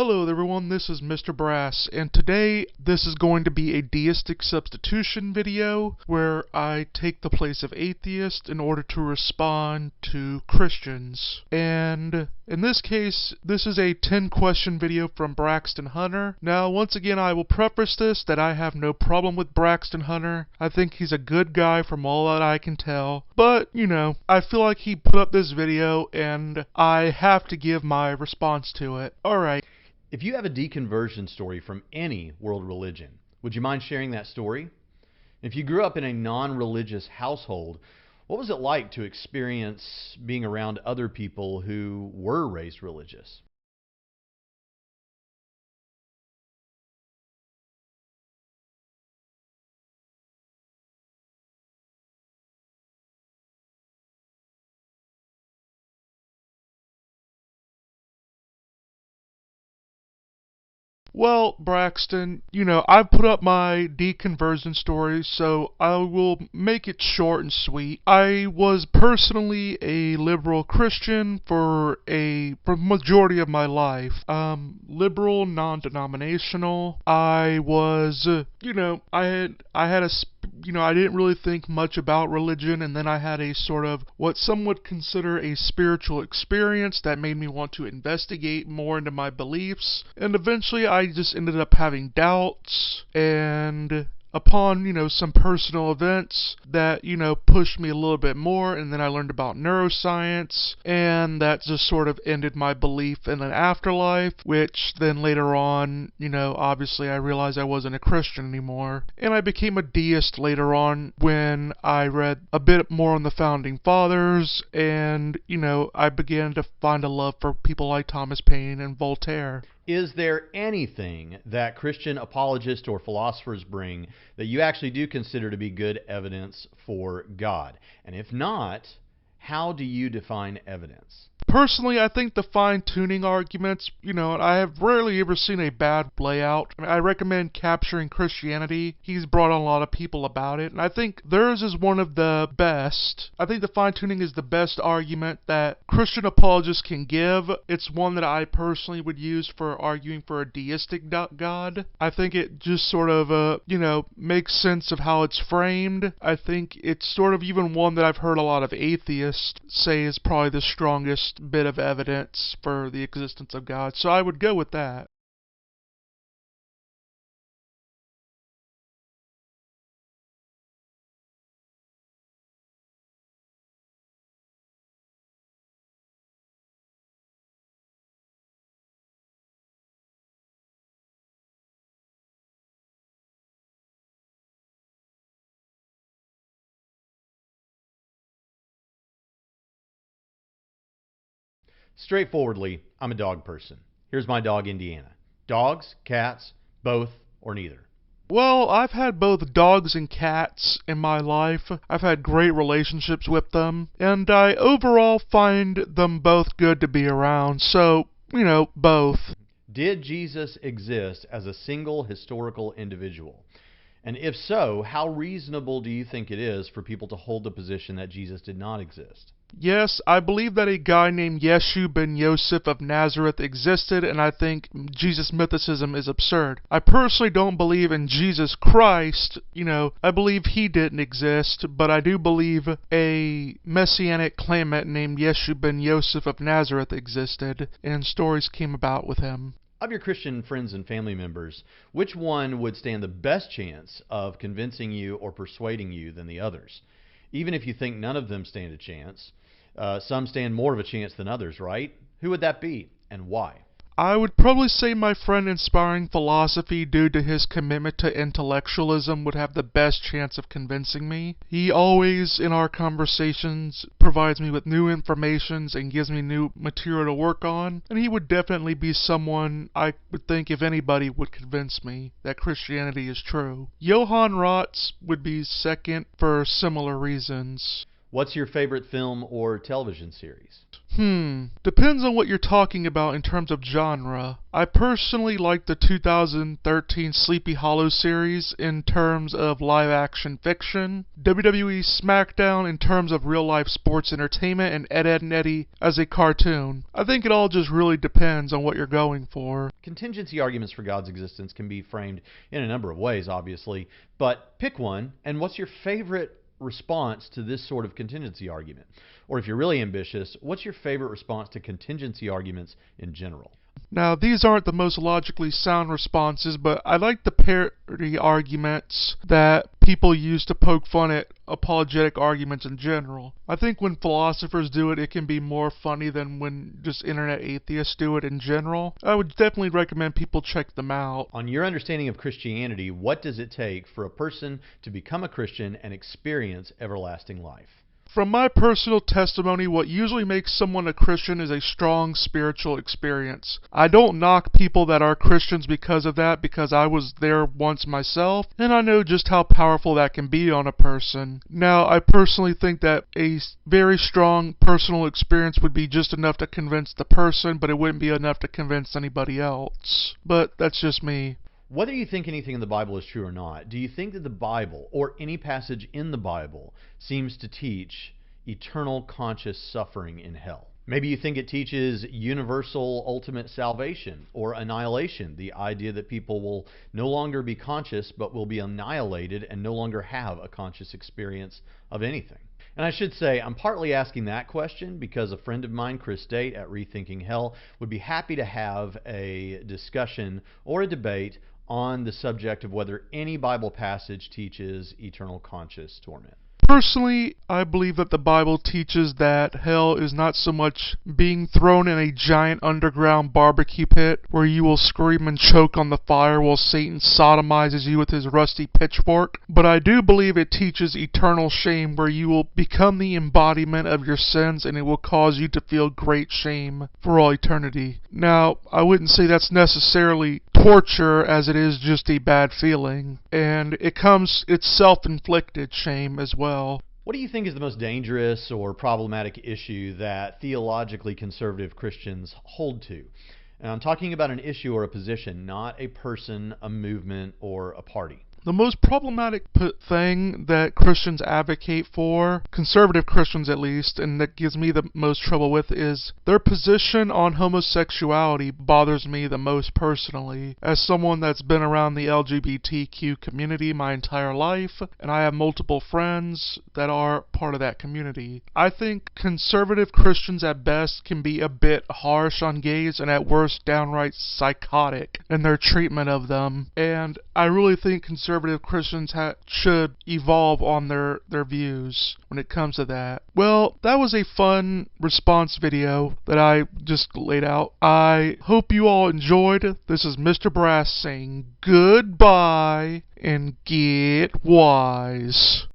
Hello everyone, this is Mr. Brass, and today this is going to be a deistic substitution video where I take the place of atheists in order to respond to Christians. And in this case, this is a 10-question video from Braxton Hunter. Now, once again, I will preface this that I have no problem with Braxton Hunter. I think he's a good guy from all that I can tell. But, you know, I feel like he put up this video and I have to give my response to it. Alright. If you have a deconversion story from any world religion, would you mind sharing that story? If you grew up in a non-religious household, what was it like to experience being around other people who were raised religious? Well, Braxton, you know, I've put up my deconversion story, so I will make it short and sweet. I was personally a liberal Christian for the majority of my life. Liberal, non-denominational. I was, I didn't really think much about religion, and then I had a sort of what some would consider a spiritual experience that made me want to investigate more into my beliefs, and eventually I just ended up having doubts, and upon, some personal events that, pushed me a little bit more, and then I learned about neuroscience, and that just sort of ended my belief in an afterlife, which then later on, obviously I realized I wasn't a Christian anymore, and I became a deist later on when I read a bit more on the Founding Fathers, and, I began to find a love for people like Thomas Paine and Voltaire. Is there anything that Christian apologists or philosophers bring that you actually do consider to be good evidence for God? And if not, how do you define evidence? Personally, I think the fine-tuning arguments, I have rarely ever seen a bad layout. I recommend Capturing Christianity. He's brought on a lot of people about it, and I think theirs is one of the best. I think the fine-tuning is the best argument that Christian apologists can give. It's one that I personally would use for arguing for a deistic God. I think it just sort of, makes sense of how it's framed. I think it's sort of even one that I've heard a lot of atheists say is probably the strongest bit of evidence for the existence of God, so I would go with that. Straightforwardly, I'm a dog person. Here's my dog, Indiana. Dogs, cats, both, or neither? Well, I've had both dogs and cats in my life. I've had great relationships with them, and I overall find them both good to be around, so, both. Did Jesus exist as a single historical individual? And if so, how reasonable do you think it is for people to hold the position that Jesus did not exist? Yes, I believe that a guy named Yeshu ben Yosef of Nazareth existed, and I think Jesus' mythicism is absurd. I personally don't believe in Jesus Christ, I believe he didn't exist, but I do believe a messianic claimant named Yeshu ben Yosef of Nazareth existed, and stories came about with him. Of your Christian friends and family members, which one would stand the best chance of convincing you or persuading you than the others? Even if you think none of them stand a chance, some stand more of a chance than others, right? Who would that be, and why? I would probably say my friend Inspiring Philosophy, due to his commitment to intellectualism, would have the best chance of convincing me. He always, in our conversations, provides me with new informations and gives me new material to work on, and he would definitely be someone I would think, if anybody, would convince me that Christianity is true. Johann Rotz would be second for similar reasons. What's your favorite film or television series? Depends on what you're talking about in terms of genre. I personally like the 2013 Sleepy Hollow series in terms of live action fiction, WWE SmackDown in terms of real life sports entertainment, and Ed, and Eddie as a cartoon. I think it all just really depends on what you're going for. Contingency arguments for God's existence can be framed in a number of ways, obviously, but pick one, and what's your favorite response to this sort of contingency argument? Or if you're really ambitious, what's your favorite response to contingency arguments in general? Now, these aren't the most logically sound responses, but I like the parody arguments that people use to poke fun at apologetic arguments in general. I think when philosophers do it, it can be more funny than when just internet atheists do it in general. I would definitely recommend people check them out. On your understanding of Christianity, what does it take for a person to become a Christian and experience everlasting life? From my personal testimony, what usually makes someone a Christian is a strong spiritual experience. I don't knock people that are Christians because of that, because I was there once myself, and I know just how powerful that can be on a person. Now, I personally think that a very strong personal experience would be just enough to convince the person, but it wouldn't be enough to convince anybody else. But that's just me. Whether you think anything in the Bible is true or not, do you think that the Bible, or any passage in the Bible, seems to teach eternal conscious suffering in hell? Maybe you think it teaches universal ultimate salvation or annihilation, the idea that people will no longer be conscious but will be annihilated and no longer have a conscious experience of anything. And I should say, I'm partly asking that question because a friend of mine, Chris Date at Rethinking Hell, would be happy to have a discussion or a debate on the subject of whether any Bible passage teaches eternal conscious torment. Personally, I believe that the Bible teaches that hell is not so much being thrown in a giant underground barbecue pit where you will scream and choke on the fire while Satan sodomizes you with his rusty pitchfork, but I do believe it teaches eternal shame where you will become the embodiment of your sins and it will cause you to feel great shame for all eternity. Now, I wouldn't say that's necessarily torture as it is just a bad feeling, and it's self-inflicted shame as well. What do you think is the most dangerous or problematic issue that theologically conservative Christians hold to? And I'm talking about an issue or a position, not a person, a movement, or a party. The most problematic thing that Christians advocate for, conservative Christians at least, and that gives me the most trouble with, is their position on homosexuality bothers me the most personally. As someone that's been around the LGBTQ community my entire life, and I have multiple friends that are part of that community, I think conservative Christians at best can be a bit harsh on gays and at worst downright psychotic in their treatment of them. And I really think conservative Christians should evolve on their views when it comes to that. Well, that was a fun response video that I just laid out. I hope you all enjoyed. This is Mr. Brass saying goodbye and get wise.